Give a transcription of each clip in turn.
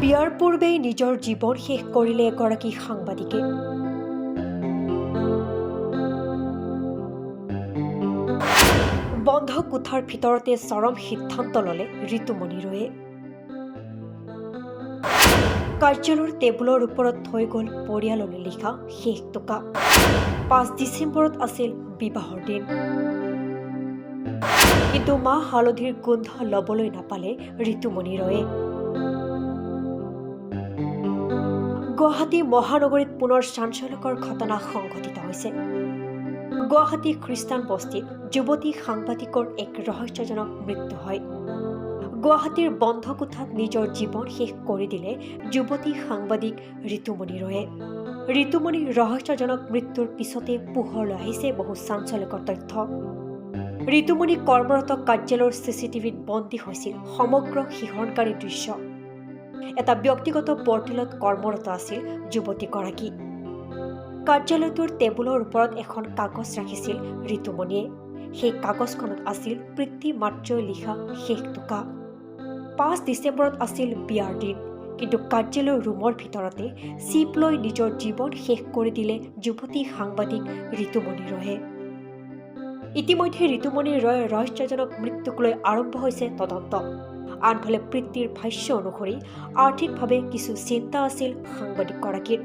বিয়াৰ পূৰ্বেই নিজৰ জীৱন শেষ কৰিলে এগৰাকী সাংবাদিকে। বন্ধ কোঠাৰ ভিতৰতে চৰম সিদ্ধান্ত ল'লে ঋতুমণি ৰয়ে। কাৰ্যালয়ৰ টেবুলৰ ওপৰত থৈ গ'ল পৰিয়াললৈ লিখা শেষ টোকা। 5 ডিচেম্বৰত আছিল বিবাহৰ দিন। কিন্তু মাহ হালধিৰ গোন্ধ ল'বলৈ নাপালে ঋতুমণি ৰয়ে। গুৱাহাটী মহানগৰীত পুনৰ চাঞ্চল্যকৰ ঘটনা সংঘটিত হৈছে। গুৱাহাটী খ্ৰীষ্টান বস্তিত যুৱতী সাংবাদিকৰ এক ৰহস্যজনক মৃত্যু হয়। গুৱাহাটীৰ বন্ধ কোঠাত নিজৰ জীৱন শেষ কৰি দিলে যুৱতী সাংবাদিক ঋতুমণি ৰয়ে। ঋতুমণিৰ ৰহস্যজনক মৃত্যুৰ পিছতে পোহৰলৈ আহিছে বহু চাঞ্চল্যকৰ তথ্য। ঋতুমণি কৰ্মৰত কাৰ্যালয়ৰ চিচিটিভিত বন্দী হৈছিল সমগ্ৰ শিহৰণকাৰী দৃশ্য। এটা ব্যক্তিগত পৰ্টেলত কৰ্মৰত আছিল যুৱতীগৰাকী। কাৰ্যালয়টোৰ টেবুলৰ ওপৰত এখন কাগজ ৰাখিছিল ঋতুমণিয়ে। সেই কাগজখনত আছিল পিতৃ মাতৃয়ে লিখা শেষ টোকা। 5 ডিচেম্বৰত আছিল বিয়াৰ দিন। কিন্তু কাৰ্যালয়ৰ ৰুমৰ ভিতৰতে চিপ লৈ নিজৰ জীৱন শেষ কৰি দিলে যুৱতী সাংবাদিক ঋতুমণি ৰয়ে। ইতিমধ্যে ঋতুমণি ৰয়ৰ ৰহস্যজনক মৃত্যুক লৈ আৰম্ভ হৈছে তদন্ত। আনফালে পিতৃৰ ভাষ্য অনুসৰি আৰ্থিকভাৱে কিছু চিন্তা আছিল সাংবাদিকগৰাকীৰ।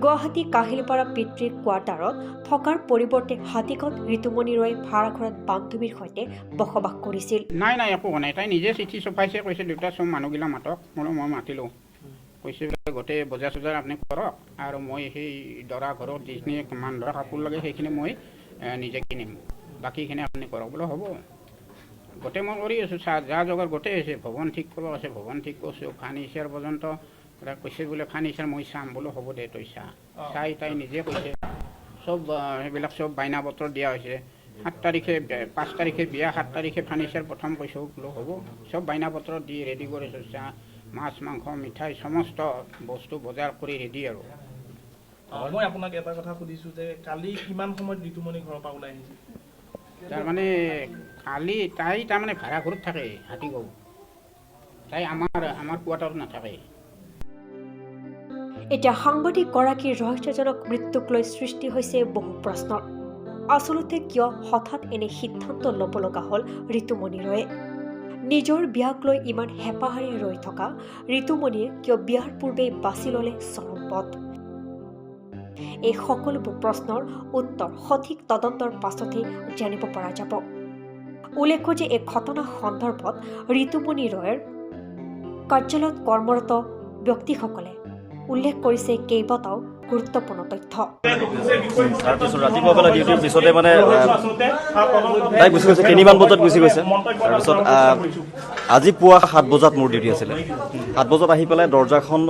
গুৱাহাটী কাহিলীপাৰা পিতৃৰ কোৱাৰ্টাৰত থকাৰ পৰিৱৰ্তে হাতীকত ঋতুমণি ৰয়ে ভাড়াঘৰত বান্ধৱীৰ সৈতে বসবাস কৰিছিল। নাই একো হোৱা নাই। তাই নিজে চিঠি চপাইছে, কৈছে দেউতা চব মানুহগিলা মাতক। মই মাতিলোঁ, কৈছে গোটেই বজাৰ চজাৰ আপুনি কৰক আৰু মই সেই দৰা ঘৰত যিখিনি মান ধৰা কাপোৰ লাগে সেইখিনি মই নিজে কিনিম, বাকীখিনি আপুনি কৰক। বোলো হ'ব, গোটেই মই কৰি আছোঁ। যা যোগাৰ গোটেই হৈছে। ভৱন ঠিক কৰিব আছে, ভৱন ঠিক কৰিছোঁ। ফাৰ্নিচাৰ পৰ্যন্ত কৈছে বোলে ফাৰ্নিচাৰ মই চাম। বোলো হ'ব দে, তই চাই তাই নিজে কৈছে চব সেইবিলাক চব বাইনা পত্ৰ দিয়া হৈছে। 5 তাৰিখে বিয়া, 7 তাৰিখে ফাৰ্নিচাৰ প্ৰথম কৈছোঁ। বোলো হ'ব, চব বাইনা পত্ৰ দি ৰেডি কৰিছোঁ। চাহ, মাছ, মাংস, মিঠাই সমস্ত বস্তু বজাৰ কৰি ৰেডি আৰু। মই আপোনাক এটা কথা সুধিছোঁ যে কালি কিমান সময়ত ঋতুমণি ঘৰৰ পৰা ওলাই আহিছে? তাৰমানে কালি তাই তাৰমানে ভাড়া ঘৰত থাকে হাতীগাঁও। তাই আমাৰ কোৱাৰ্টাৰত নাথাকে। এতিয়া সাংবাদিকগৰাকীৰ ৰহস্যজনক মৃত্যুক লৈ সৃষ্টি হৈছে বহু প্ৰশ্নৰ। আচলতে কিয় হঠাৎ এনে সিদ্ধান্ত ল'ব লগা হ'ল ঋতুমণি ৰয়ে? নিজৰ বিয়াক লৈ ইমান হেঁপাহেৰে ৰৈ থকা ঋতুমণিয়ে কিয় বিয়াৰ পূৰ্বেই বাছি ল'লে চৰম পথ? এই সকলোবোৰ প্ৰশ্নৰ উত্তৰ সঠিক তদন্তৰ পাছতহে জানিব পৰা যাব। উল্লেখ্য যে এই ঘটনা সন্দৰ্ভত ঋতুমণি ৰয়ৰ কাৰ্যালয়ত কৰ্মৰত ব্যক্তিসকলে উল্লেখ কৰিছে কেইবাটাও গুৰুত্বপূৰ্ণ তথ্য। তাৰপিছত ৰাতিপুৱা বেলা ডিউটিৰ পিছতে মানে তাই গুচি গৈছে, তিনিমান বজাত গুচি গৈছে। তাৰপিছত আজি পুৱা 7 বজাত মোৰ ডিউটি আছিলে। 7 বজাত আহি পেলাই দৰ্জাখন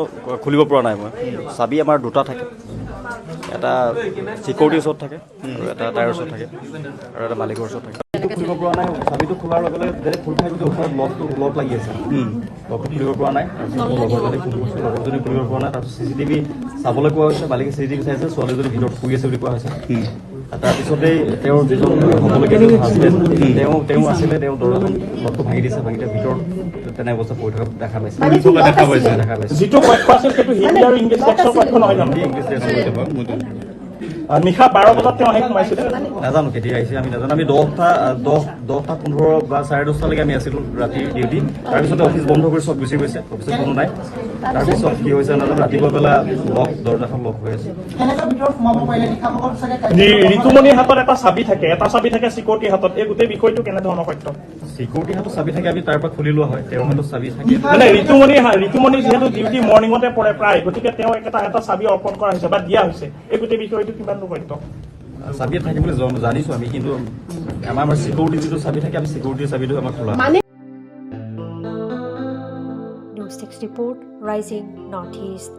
খুলিব পৰা নাই মই। চাবি আমাৰ 2টা থাকে, এটা চিকিউৰিটিৰ ওচৰত থাকে আৰু এটা তাইৰ ওচৰত থাকে আৰু এটা মালিকৰ ওচৰত থাকে। খুলিব পৰা নাই। চাবিটো খোলাৰ লগে লগে ডাইৰেক্ট খোল খাই গোটেই ওচৰত লক লাগি আছে। লকটো খুলিব পৰা নাই। লগৰজনী খুলিব পৰা নাই। তাৰপিছত চিচিটিভি চাবলৈ কোৱা হৈছে। মালিকে চিচিটিভি চাইছে, ছোৱালীজনী ভিতৰত শুই আছে বুলি কোৱা হৈছে। তাৰপিছতেই তেওঁৰ যিজন হ'বলগীয়া হাজবেণ্ড তেওঁ আছিলে, তেওঁ দৰ্জাখন লকটো ভাঙি দিছে। ভাঙি দিয়া ভিতৰত তেনে অৱস্থা পৰি থকা দেখা পাইছে। নিশা 12 বজাত তেওঁ আহি সোমাইছিলে। নাজানো কেতিয়া আহিছে, আমি নাজানো। আমি 10টা 15 বা 10:30লৈকে আমি আছিলোঁ ৰাতি ডিউটি। তাৰপিছতে অফিচ বন্ধ কৰি চব গুচি গৈছে, অফিচত কোনো নাই। তাৰপিছত কি হৈছে নাজানো, ৰাতিপুৱা বেলা দৰ্জাখন লক হৈ আছে। ঋতুমণিৰ হাতত এটা চাবি থাকে, চিকিউৰিটিৰ হাতত। এই গোটেই বিষয়টো কেনেধৰণৰ সত্য? চিকিউৰিটিৰ হাতত চাবি থাকে, আমি তাৰ পৰা খুলি লোৱা হয়। তেওঁৰ হাতত চাবি থাকে মানে ঋতুমণি যিহেতু ডিউটি মৰ্ণিঙতে পৰে প্ৰায়, গতিকে তেওঁ এটা চাবি অৰ্পণ কৰা হৈছে বা দিয়া হৈছে। এই গোটেই বিষয়টো কিমান সত্য? চাবি থাকে বুলি জানিছোঁ আমি, কিন্তু আমাৰ চিকিউৰিটি যিটো চাবি থাকে, আমি চিকিউৰিটিৰ চাবিটো আমাক খোলা। News 6 report, rising north east.